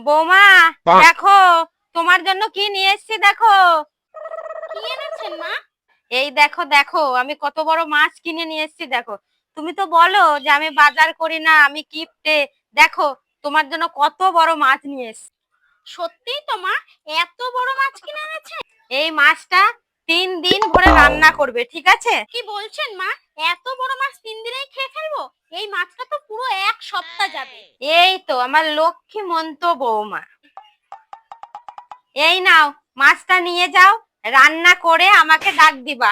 বৌমা, দেখো তোমার জন্য কি নিয়ে এসেছি দেখো। কি এনেছেন মা? এই দেখো দেখো আমি কত বড় মাছ কিনে নিয়ে এসেছি দেখো। তুমি তো বলো যে আমি বাজার করি না, আমি কিপটে। দেখো তোমার জন্য কত বড় মাছ নিয়ে এসেছি। সত্যিই তো মা, এত বড় মাছ কিনে এনেছেন? এই মাছটা 3 দিন ধরে রান্না করবে, ঠিক আছে? কি বলছেন মা? এত বড় মাছ 3 দিনেই খেয়ে ফেলবো? এই মাছটা তো পুরো এক সপ্তাহ যাবে। এই তো আমার লক্ষ্মী মন্ত বৌমা। এই নাও, মাছটা নিয়ে যাও, রান্না করে আমাকে ডাক দিবা।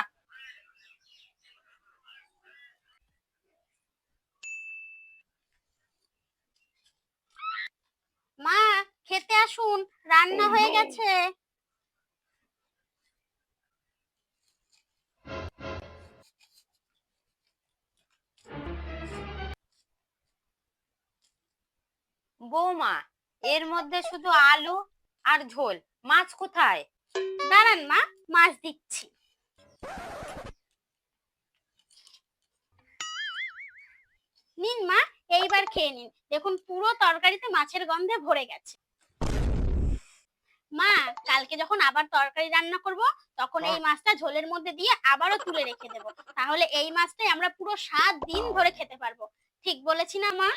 মা, খেতে আসুন, রান্না হয়ে গেছে। বৌমা, এর মধ্যে শুধু আলু আর ঝোল, মাছ কোথায়? দাঁড়ান মা, মাছ দিচ্ছি। নিন মা, এইবার খেয়ে নিন। দেখুন পুরো তরকারিতে মাছের গন্ধে ভরে গেছে। মা, কালকে যখন আবার তরকারি রান্না করব, তখন এই মাছটা ঝোলের মধ্যে দিয়ে আবারও তুলে রেখে দেব। তাহলে এই মাছটাই আমরা পুরো 7 দিন ধরে খেতে পারবো। ঠিক বলেছি না মা?